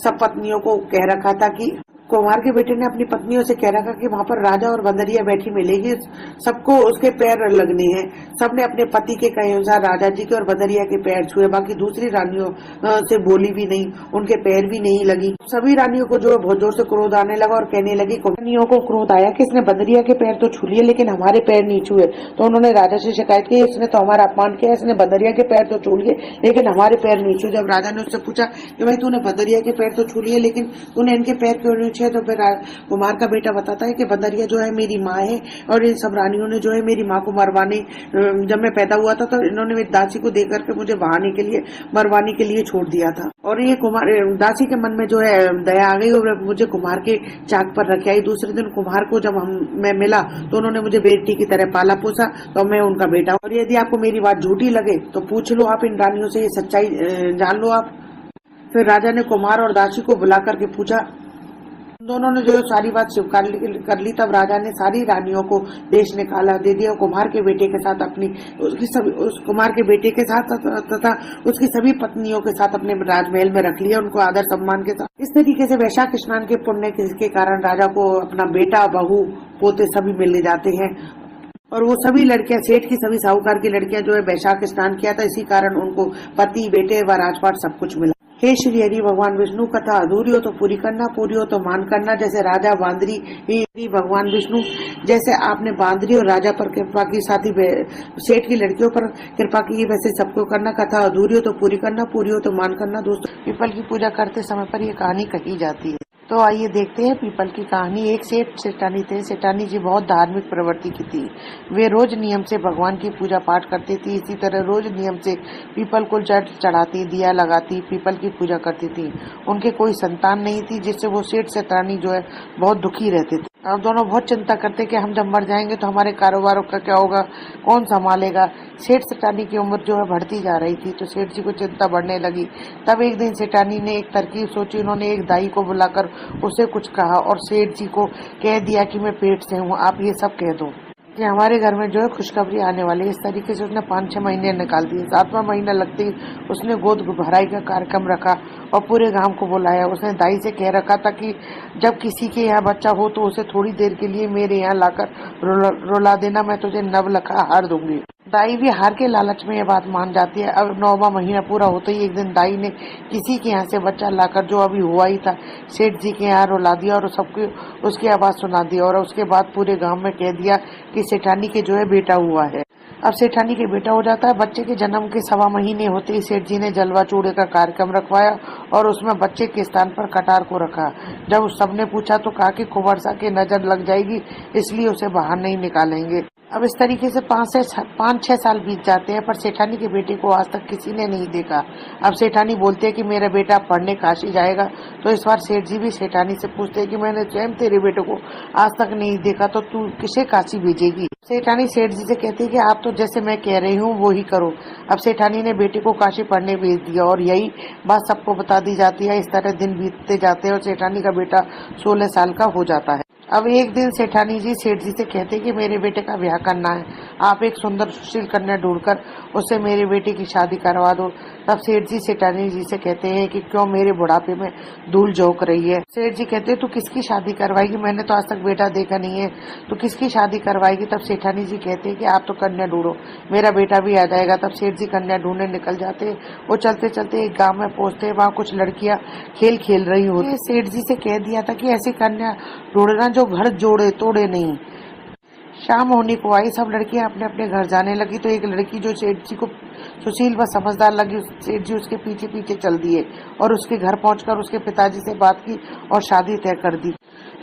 सब पत्नियों को कह रखा था कि कुम्हार के बेटे ने अपनी पत्नियों से कह रखा कि वहाँ पर राजा और बंदरिया बैठी मिलेगी, सबको उसके पैर लगने हैं। सबने अपने पति के कहे अनुसार राजा जी के और बंदरिया के पैर छुए, बाकी दूसरी रानियों से बोली भी नहीं, उनके पैर भी नहीं लगी। सभी रानियों को जो बहुत जोर से क्रोध आने लगा और कहने लगी, रानियों को क्रोध आया कि इसने बंदरिया के पैर तो छू लिए लेकिन हमारे पैर नहीं छुए। तो उन्होंने राजा से शिकायत की, इसने तो हमारा अपमान किया, इसने बंदरिया के पैर तो छू लिए लेकिन हमारे पैर नहीं छुए। जब राजा ने उससे पूछा कि भाई तूने बंदरिया के पैर तो छू लिए लेकिन तूने इनके पैर क्यों नहीं छुए, तो फिर कुमार का बेटा बताता है कि बंदरिया जो है मेरी माँ है और इन सब रानियों ने जो है मेरी माँ को मरवाने, जब मैं पैदा हुआ था तो इन्होंने मेरी दासी को देकर के मुझे मरवाने के लिए छोड़ दिया था। और ये दासी के मन में जो है दया आ गई और मुझे कुमार के चाक पर रख आई। दूसरे दिन कुमार को जब मैं मिला तो उन्होंने मुझे बेटी की तरह पाला पोसा, तो मैं उनका बेटा। और यदि आपको मेरी बात झूठी लगे तो पूछ लो आप इन रानियों से, ये सच्चाई जान लो आप। फिर राजा ने कुमार और दासी को बुला करके पूछा। दोनों ने जो सारी बात स्वीकार कर ली। तब राजा ने सारी रानियों को देश निकाला दे दिया। कुमार के बेटे के साथ कुमार के बेटे के साथ तथा उसकी सभी पत्नियों के साथ अपने राजमहल में रख लिया, उनको आदर सम्मान के साथ। इस तरीके से वैशाख स्नान के पुण्य के कारण राजा को अपना बेटा, बहू, पोते सभी मिल जाते हैं। और वो सभी लड़कियां, सेठ की सभी साहूकार की लड़कियां जो है वैशाख स्नान किया था, इसी कारण उनको पति, बेटे व राजपाट सब कुछ मिला। हे श्री हरि भगवान विष्णु, कथा अधूरी हो तो पूरी करना, पूरी हो तो मान करना। जैसे राजा बांदरी ही भगवान विष्णु, जैसे आपने बांदरी और राजा पर कृपा की, साथ ही सेठ की लड़कियों पर कृपा की, वैसे सबको करना। कथा अधूरी हो तो पूरी करना, पूरी हो तो मान करना। दोस्तों, पीपल की पूजा करते समय पर यह कहानी कही जाती है। तो आइए देखते हैं पीपल की कहानी। एक सेठानी थे। सेठानी जी बहुत धार्मिक प्रवृत्ति की थी। वे रोज नियम से भगवान की पूजा पाठ करती थी। इसी तरह रोज नियम से पीपल को जल चढ़ाती, दिया लगाती, पीपल की पूजा करती थी। उनके कोई संतान नहीं थी, जिससे वो सेठ सेठानी जो है बहुत दुखी रहते थे। अब दोनों बहुत चिंता करते कि हम जब मर जाएंगे तो हमारे कारोबारों का क्या होगा, कौन संभालेगा। सेठ सेठानी की उम्र जो है बढ़ती जा रही थी, तो सेठ जी को चिंता बढ़ने लगी। तब एक दिन सेठानी ने एक तरकीब सोची। उन्होंने एक दाई को बुलाकर उसे कुछ कहा और सेठ जी को कह दिया कि मैं पेट से हूँ, आप ये सब कह दो कि हमारे घर में जो है खुशखबरी आने वाली है। इस तरीके से उसने 5-6 महीने निकाल दिए। 7वां महीना लगते ही उसने गोद भराई का कार्यक्रम रखा और पूरे गांव को बुलाया। उसने दाई से कह रखा था कि जब किसी के यहाँ बच्चा हो तो उसे थोड़ी देर के लिए मेरे यहाँ लाकर रुला देना, मैं तुझे नवलखा हार दूंगी। दाई भी हार के लालच में ये बात मान जाती है। अब 9वां महीना पूरा होते ही एक दिन दाई ने किसी के यहाँ से बच्चा लाकर, जो अभी हुआ ही था, सेठ जी के यहाँ रुला दिया और सबको उसकी आवाज सुना दी। और उसके बाद पूरे गांव में कह दिया कि सेठानी के जो है बेटा हुआ है। अब सेठानी के बेटा हो जाता है। बच्चे के जन्म के 1.25 महीने होते ही सेठ जी ने जलवा चूड़े का कार्यक्रम रखवाया और उसमें बच्चे के स्थान पर कटार को रखा। जब सबने पूछा तो कहा कि कुंवरसा की नजर लग जाएगी, इसलिए उसे बाहर नहीं निकालेंगे। अब इस तरीके से 5-6 साल बीत जाते हैं, पर सेठानी के बेटे को आज तक किसी ने नहीं देखा। अब सेठानी बोलते हैं कि मेरा बेटा पढ़ने काशी जाएगा। तो इस बार सेठ जी भी सेठानी से पूछते हैं कि मैंने स्वयं तेरे बेटे को आज तक नहीं देखा, तो तू किसे काशी भेजेगी। सेठानी सेठ जी से कहती है कि आप तो जैसे मैं कह रही हूँ वो ही करो। अब सेठानी ने बेटे को काशी पढ़ने भेज दिया और यही बात सबको बता दी जाती है। इस तरह दिन बीतते जाते हैं और सेठानी का बेटा 16 साल का हो जाता है। अब एक दिन सेठानी जी सेठ जी से कहते कि मेरे बेटे का ब्याह करना है, आप एक सुंदर सुशील कन्या ढूंढकर उससे मेरे बेटे की शादी करवा दो। तब सेठ जी सेठानी जी से कहते हैं कि क्यों मेरे बुढ़ापे में धूल झोंक रही है। सेठ जी कहते हैं तू किसकी शादी करवाएगी, मैंने तो आज तक बेटा देखा नहीं है, तो किसकी शादी करवाएगी। तब सेठानी जी कहते हैं कि आप तो कन्या ढूंढो, मेरा बेटा भी आ जाएगा। तब सेठ जी कन्या ढूंढने निकल जाते हैं। वो चलते चलते एक गाँव में पहुंचते हैं। वहाँ कुछ लड़कियां खेल खेल रही होती। सेठ जी से कह दिया था कि ऐसी कन्या ढूंढना जो घर जोड़े तोड़े नहीं। शाम होने को आई, सब लड़कियां अपने अपने घर जाने लगी। तो एक लड़की जो सेठ जी को सुशील व समझदार लगी, सेठ जी उसके पीछे पीछे चल दिए और उसके घर पहुंचकर उसके पिताजी से बात की और शादी तय कर दी।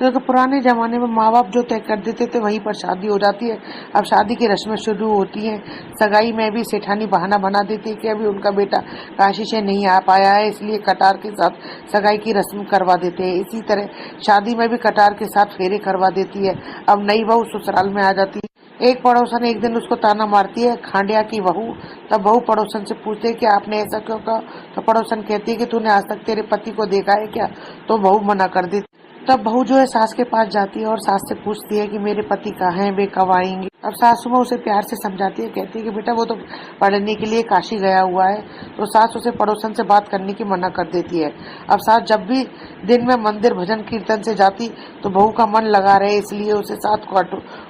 तो पुराने जमाने में माँ बाप जो तय कर देते थे वहीं पर शादी हो जाती है। अब शादी की रस्में शुरू होती हैं। सगाई में भी सेठानी बहाना बना देती है कि अभी उनका बेटा काशी से नहीं आ पाया है, इसलिए कटार के साथ सगाई की रस्म करवा देते हैं। इसी तरह शादी में भी कटार के साथ फेरे करवा देती है। अब नई बहू ससुराल में आ जाती है। एक पड़ोसन एक दिन उसको ताना मारती है, खांडिया की बहू। तब बहू पड़ोसन से पूछती है कि आपने ऐसा क्यों कहा। तो पड़ोसन कहती है कि तूने आज तक तेरे पति को देखा है क्या। तो बहू मना कर देती। तब बहू जो है सास के पास जाती है और सास से पूछती है कि मेरे पति कहाँ हैं, वे कब आएंगे। अब सासू माँ उसे प्यार से समझाती है, कहती है कि बेटा वो तो पढ़ने के लिए काशी गया हुआ है। तो सास उसे पड़ोसन से बात करने की मना कर देती है। अब सास जब भी दिन में मंदिर भजन कीर्तन से जाती तो बहू का मन लगा रहे, इसलिए उसे 7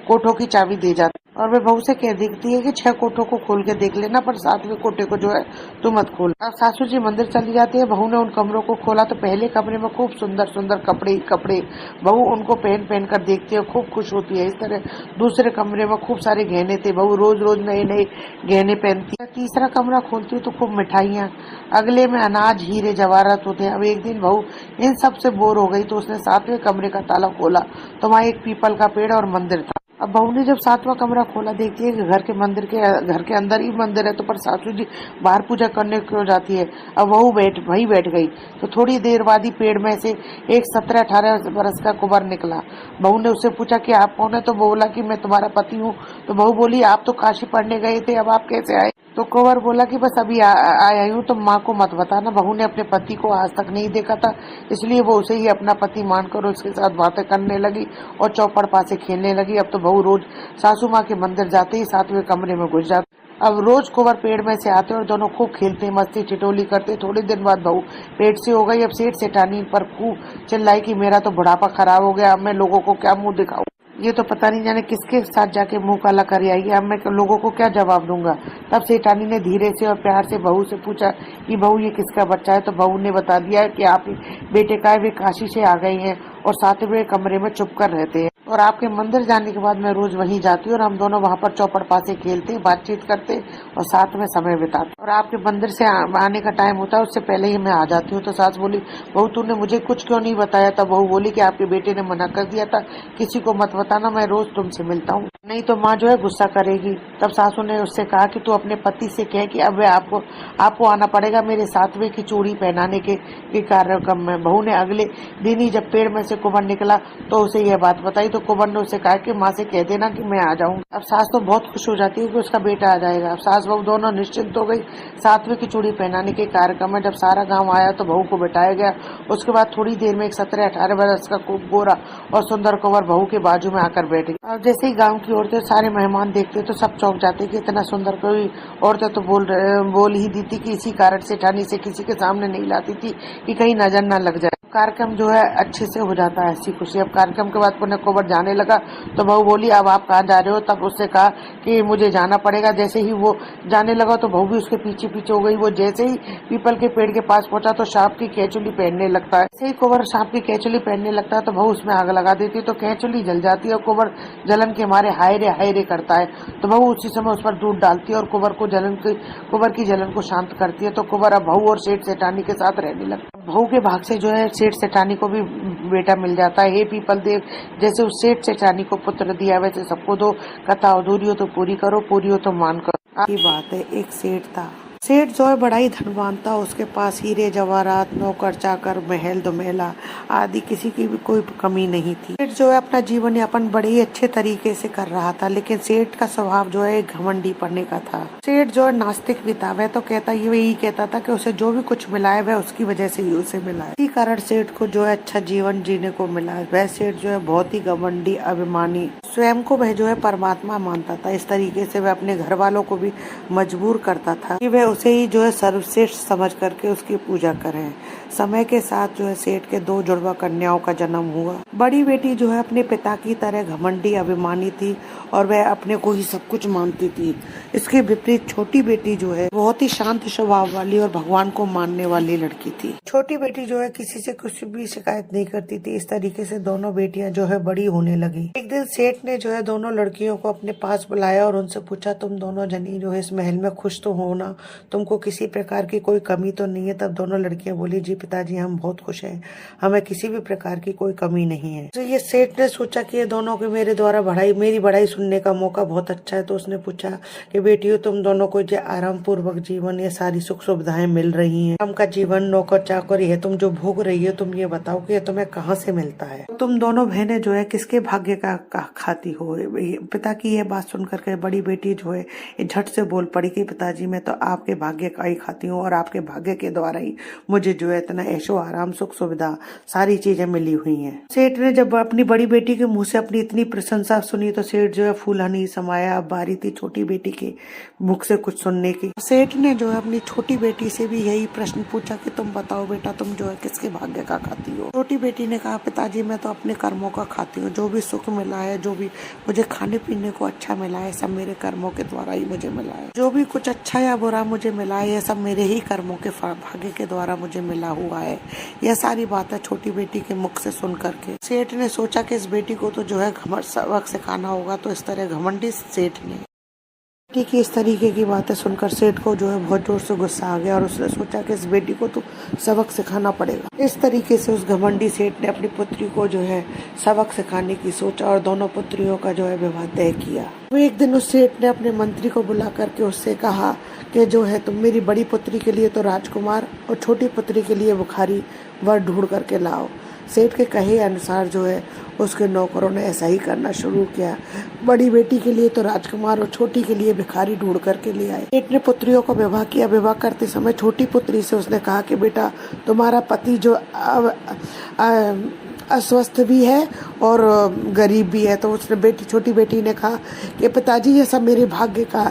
कोठों की चाबी दे जाती और वे बहू से कह देती है कि 6 कोठों को खोल के देख लेना, पर 7वें कोठे को जो है तू मत खोल। अब सासू जी मंदिर चली जाती है। बहू ने उन कमरों को खोला तो पहले कमरे में खूब सुंदर सुंदर कपड़े ही कपड़े। बहू उनको पहन पहन कर देखती है, खूब खुश होती है। इस तरह दूसरे कमरे में खूब सारे गहने थे। बहू रोज रोज नए नए गहने पहनती है। तीसरा कमरा खोलती है तो खूब मिठाइयाँ, अगले में अनाज हीरे जवाहरात होते हैं। अब एक दिन बहू इन सब से बोर हो गई तो उसने 7वें कमरे का ताला खोला तो वहाँ एक पीपल का पेड़ और मंदिर था। अब बहू ने जब 7वां कमरा खोला, देखती है कि घर के अंदर ही मंदिर है, तो पर सासू जी बाहर पूजा करने क्यों जाती है। अब बहू वहीं बैठ गई। तो थोड़ी देर बाद ही पेड़ में से एक 17-18 बरस का कुंवर निकला। बहू ने उससे पूछा कि आप कौन है। तो बोला कि मैं तुम्हारा पति हूँ। तो बहू बोली आप तो काशी पढ़ने गए थे, अब आप कैसे आए। तो कुंवर बोला कि बस अभी आया हूँ, तो माँ को मत बताना। बहू ने अपने पति को आज तक नहीं देखा था, इसलिए वो उसे ही अपना पति मानकर उसके साथ बातें करने लगी और चौपड़ पासे खेलने लगी। अब तो बहू रोज सासू माँ के मंदिर जाते ही 7वें कमरे में घुस जाते। अब रोज कुंवर पेड़ में से आते और दोनों खूब खेलते, मस्ती ठिठोली करते। थोड़ी दिन बाद बहू पेट से हो गई। अब सेठ सेठानी पर खूब चिल्लाई कि मेरा तो बुढ़ापा खराब हो गया, अब मैं लोगों को क्या मुंह दिखाऊं। ये तो पता नहीं जाने किसके साथ जाके मुंह काला कर आई है, अब मैं लोगों को क्या जवाब दूंगा। तब सेठानी ने धीरे से और प्यार से बहू से पूछा कि बहू ये किसका बच्चा है। तो बहू ने बता दिया कि आप बेटे का है, वे काशी से आ गए हैं और 7वें कमरे में चुप कर रहते हैं और आपके मंदिर जाने के बाद मैं रोज वहीं जाती हूँ और हम दोनों वहाँ पर चौपड़ पासे खेलते, बातचीत करते और साथ में समय बिताते। और आपके मंदिर से आने का टाइम होता है उससे पहले ही मैं आ जाती हूँ। तो सास बोली बहू तूने मुझे कुछ क्यों नहीं बताया था। बहू बोली कि आपके बेटे ने मना कर दिया था, किसी को मत बताना, मैं रोज तुमसे मिलता हूँ। नहीं तो माँ जो है गुस्सा करेगी। तब सासू ने उससे कहा कि तू अपने पति से कह कि अब आपको आना पड़ेगा मेरे 7वें की चूड़ी पहनाने के कार्यक्रम में। बहू ने अगले दिन ही जब पेड़ में से कुंवर निकला तो उसे यह बात बताई, तो कुंवर ने उसे कहा कि माँ से कह देना कि मैं आ जाऊंगी। अब सास तो बहुत खुश हो जाती है कि उसका बेटा आ जाएगा। अब सास बहू दोनों निश्चिंत हो गई। 7वें की चूड़ी पहनाने के कार्यक्रम में जब सारा गाँव आया तो बहू को बिठाया गया। उसके बाद थोड़ी देर में एक 17-18 बरस का गोरा और सुंदर कुंवर बहू के बाजू में आकर बैठ गया। और जैसे ही गांव की औरतें सारे मेहमान देखते तो सब चौंक जाते कि इतना सुंदर। कोई औरतें तो बोल ही दी थी कि इसी कारण सेठानी से किसी के सामने नहीं लाती थी कि कहीं नजर न लग जाए। कार्यक्रम जो है अच्छे से हो जाता है, ऐसी खुशी। अब कार्यक्रम के बाद पुनः कुंवर जाने लगा तो बहू बोली अब आप कहाँ जा रहे हो। तब उससे कहा कि मुझे जाना पड़ेगा। जैसे ही वो जाने लगा तो बहू भी उसके पीछे पीछे हो गई। वो जैसे ही पीपल के पेड़ के पास पहुंचा तो सांप की कैचुली पहनने लगता है। जैसे ही कुंवर सांप की कैचुली पहनने लगता है तो बहू उसमें आग लगा देती तो कैचुली जल जाती है और कुंवर जलन के मारे हाय रे करता है। तो बहू उसी समय उस पर दूध डालती है और कुंवर की जलन को शांत करती है। तो कुंवर अब बहू और सेठ सेठानी के साथ रहने लगता है। बहू के भाग से जो है सेठ सेठानी को भी बेटा मिल जाता है। हे पीपल देव, जैसे उस सेठ सेठानी को पुत्र दिया वैसे सबको दो। कथा अधूरी हो तो पूरी करो, पूरी हो तो मान करो। की बात है, एक सेठ था। सेठ जो है बड़ा ही धनवान था। उसके पास हीरे जवाहरात, नौकर चाकर, महल दुमहला आदि किसी की भी कोई कमी नहीं थी। सेठ जो है अपना जीवन यापन बड़े ही अच्छे तरीके से कर रहा था, लेकिन सेठ का स्वभाव जो है घमंडी पड़ने का था। सेठ जो है नास्तिक भी था। वह तो यही कहता था कि उसे जो भी कुछ मिला है वह उसकी वजह से ही उसे मिला है। इसी कारण सेठ को जो है अच्छा जीवन जीने को मिला है। वह सेठ जो है बहुत ही घमंडी, अभिमानी, स्वयं को वह जो है परमात्मा मानता था। इस तरीके से वह अपने घर वालों को भी मजबूर करता था कि वह उसे ही जो है सर्वश्रेष्ठ समझ करके उसकी पूजा करें। समय के साथ जो है सेठ के 2 जुड़वा कन्याओं का जन्म हुआ। बड़ी बेटी जो है अपने पिता की तरह घमंडी, अभिमानी थी और वह अपने को ही सब कुछ मानती थी। इसके विपरीत छोटी बेटी जो है बहुत ही शांत स्वभाव वाली और भगवान को मानने वाली लड़की थी। छोटी बेटी जो है किसी से कुछ भी शिकायत नहीं करती थी। इस तरीके से दोनों बेटियां जो है बड़ी होने लगी। एक दिन सेठ ने जो है दोनों लड़कियों को अपने पास बुलाया और उनसे पूछा, तुम दोनों जनी जो है इस महल में खुश तो हो ना? तुमको किसी प्रकार की कोई कमी तो नहीं है? तब दोनों लड़कियां बोली, जी पिताजी हम बहुत खुश हैं, हमें किसी भी प्रकार की कोई कमी नहीं है। तो ये सेठ ने सोचा कि ये दोनों को मेरे द्वारा मेरी बढ़ाई सुनने का मौका बहुत अच्छा है। तो उसने पूछा कि बेटियों तुम दोनों को जो आराम पूर्वक जीवन, ये सारी सुख सुविधाएं मिल रही है, आराम का जीवन, नौकर चाकर है, तुम जो भोग रही हो, तुम ये बताओ कि ये तुम्हें कहाँ से मिलता है? तुम दोनों बहनें जो है किसके भाग्य का खाती हो? पिता की यह बात सुन करके बड़ी बेटी जो है झट से बोल पड़ी कि पिताजी मैं तो आपके भाग्य का ही खाती हूँ और आपके भाग्य के द्वारा ही मुझे जो है इतना ऐशो आराम, सुख सुविधा, सारी चीजें मिली हुई हैं। सेठ ने जब अपनी बड़ी बेटी के मुंह से अपनी इतनी प्रशंसा सुनी तो सेठ जो है फूला नहीं समाया। अब बारी थी छोटी बेटी के मुख से कुछ सुनने की। सेठ ने जो है अपनी छोटी बेटी से भी यही प्रश्न पूछा कि तुम बताओ बेटा, तुम जो है किसके भाग्य का खाती हो? छोटी बेटी ने कहा, पिताजी मैं तो अपने कर्मों का खाती हूँ। जो भी सुख मिला है, जो भी मुझे खाने पीने को अच्छा मिला है, सब मेरे कर्मों के द्वारा ही मुझे मिला है। जो भी कुछ अच्छा या बुरा मुझे मिला है, यह सब मेरे ही कर्मों के भाग्य के द्वारा मुझे मिला हुआ है। यह सारी बातें छोटी बेटी के मुख से सुन करके सेठ ने सोचा कि इस बेटी को तो जो है सबक सिखाना होगा। तो इस तरह घमंडी सेठ ने बेटी की इस तरीके की बातें सुनकर सेठ को जो है बहुत जोर से गुस्सा आ गया और उसने सोचा कि इस बेटी को तो सबक सिखाना पड़ेगा। इस तरीके से उस घमंडी सेठ ने अपनी पुत्री को जो है सबक सिखाने की सोचा और दोनों पुत्रियों का जो है विवाह तय किया। तो एक दिन उस सेठ ने अपने मंत्री को बुला करके उससे कहा कि जो है तुम मेरी बड़ी पुत्री के लिए तो राजकुमार और छोटी पुत्री के लिए बुखारी वर ढूंढ करके लाओ। सेठ के कहे अनुसार जो है उसके नौकरों ने ऐसा ही करना शुरू किया। बड़ी बेटी के लिए तो राजकुमार और छोटी के लिए भिखारी ढूंढ करके ले आए। सेठ ने पुत्रियों को विवाह किया। विवाह करते समय छोटी पुत्री से उसने कहा कि बेटा तुम्हारा पति जो अस्वस्थ भी है और गरीब भी है। तो उसने छोटी बेटी ने कहा कि पिताजी ये सब मेरे भाग्य का,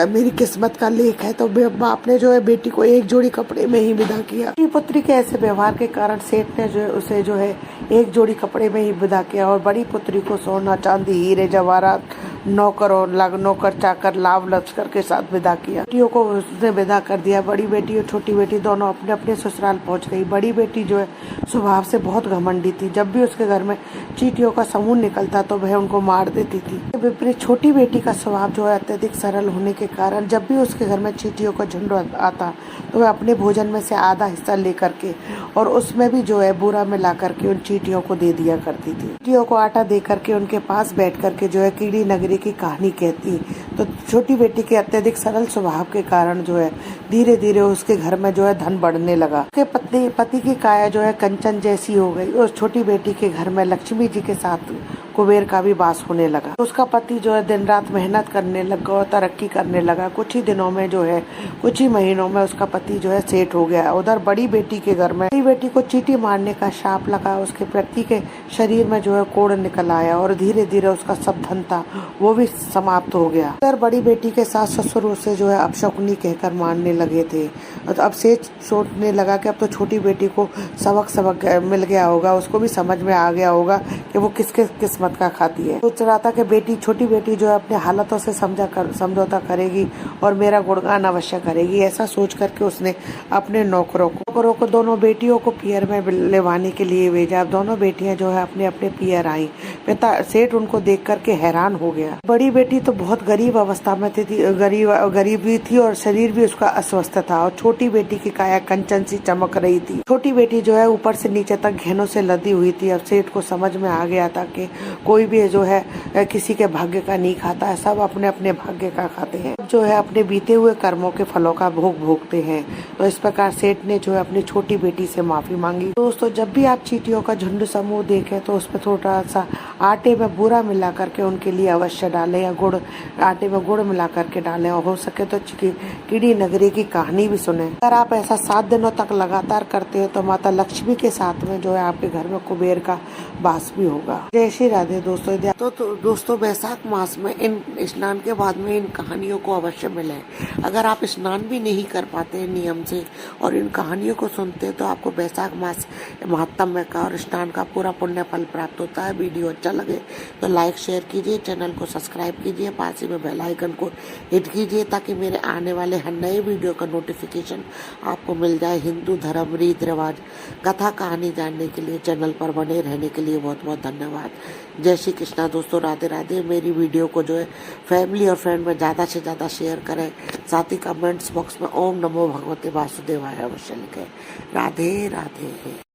मेरी किस्मत का लेख है। तो बाप ने जो है बेटी को एक जोड़ी कपड़े में ही विदा किया। छोटी पुत्री के ऐसे व्यवहार के कारण सेठ ने जो है उसे जो है एक जोड़ी कपड़े में ही विदा किया और बड़ी पुत्री को सोना, चांदी, हीरे जवाहरात नौकर चाकर लाव लश्कर के साथ विदा किया। बेटियों को उसने विदा कर दिया। बड़ी बेटी और छोटी बेटी दोनों अपने अपने ससुराल पहुंच गई। बड़ी बेटी जो है स्वभाव से बहुत घमंडी थी। जब भी उसके घर में चींटियों का समूह निकलता तो वह उनको मार देती थी। विपरीत छोटी बेटी का स्वभाव जो है अत्यधिक सरल होने के कारण जब भी उसके घर में चींटियों का झुंड आता तो वह अपने भोजन में से आधा हिस्सा लेकर के और उसमें भी जो है बूरा मिला करके उन चींटियों को दे दिया करती थी। चींटियों को आटा दे करके उनके पास बैठ करके जो है कीड़ी नगरी की कहानी कहती। तो छोटी बेटी के अत्यधिक सरल स्वभाव के कारण जो है धीरे धीरे उसके घर में जो है धन बढ़ने लगा। उसके पति की काया जो है कंचन जैसी हो गई और छोटी बेटी के घर में लक्ष्मी जी के साथ कुबेर का भी वास होने लगा। उसका पति जो है दिन रात मेहनत करने लगा और तरक्की करने लगा। कुछ ही दिनों में जो है कुछ ही महीनों में उसका पति जो है सेठ हो गया। उधर बड़ी बेटी के घर में बड़ी बेटी को चींटी मारने का शाप लगा। उसके पति के शरीर में जो है कोढ़ निकल आया और धीरे धीरे उसका सब धन था वो भी समाप्त हो गया। उधर बड़ी बेटी के सास ससुर उसे जो है अपशकुनी कहकर मारने लगे थे। अब सेठ सोचने लगा कि अब तो छोटी बेटी को सबक मिल गया होगा, उसको भी समझ में आ गया होगा कि वो किसके किस्मत का खाती है। सोच रहा था कि छोटी बेटी जो है अपने हालातों से समझौता करेगी और मेरा गुणगान अवश्य करेगी। ऐसा सोच करके उसने अपने नौकरों को दोनों बेटियों को पियर में लेवाने के लिए भेजा। अब दोनों बेटियां जो है अपने अपने पियर आई। पिता सेठ उनको देख करके हैरान हो गया। बड़ी बेटी तो बहुत गरीब अवस्था में थी, गरीब भी थी और शरीर भी उसका अस्वस्थ था और छोटी बेटी की काया कंचन सी चमक रही थी। छोटी बेटी जो है ऊपर से नीचे तक घेनों से लदी हुई थी। अब सेठ को समझ में आ गया था कि कोई भी जो है किसी के भाग्य का नहीं खाता है, सब अपने अपने भाग्य का खाते हैं, जो है अपने बीते हुए कर्मों के फलों का भोग भोगते हैं। तो इस प्रकार सेठ ने जो है अपनी छोटी बेटी से माफी मांगी। दोस्तों, जब भी आप चींटियों का झुंड समूह देखें तो उसमें थोड़ा सा आटे में बूरा मिला करके उनके लिए अवश्य डालें या आटे में गुड़ मिला करके डालें और हो सके तो कीड़ी नगरी की कहानी भी सुने। अगर आप ऐसा 7 दिनों तक लगातार करते हो तो माता लक्ष्मी के साथ में जो है आपके घर में कुबेर का वास भी होगा। जय श्री राधे दोस्तों। तो दोस्तों, बैसाख मास में इन स्नान के बाद में इन कहानियों को अवश्य मिले। अगर आप स्नान भी नहीं कर पाते नियम से और इन कहानियों को सुनते हैं तो आपको बैसाख मास महात्म्य का और स्नान का पूरा पुण्य फल प्राप्त होता है। वीडियो अच्छा लगे तो लाइक शेयर कीजिए, चैनल को सब्सक्राइब कीजिए, पास ही में बेल आइकन को हिट कीजिए ताकि मेरे आने वाले हर नए वीडियो का नोटिफिकेशन आपको मिल जाए। हिंदू धर्म, रीत रिवाज, कथा कहानी जानने के लिए चैनल पर बने रहने के लिए बहुत बहुत धन्यवाद। जय श्री कृष्णा दोस्तों, राधे राधे। मेरी वीडियो को जो है फैमिली और फ्रेंड में ज़्यादा से ज़्यादा शेयर करें। साथ ही कमेंट्स बॉक्स में ओम नमो भगवते वासुदेवाय अवश्य लिखें। राधे राधे।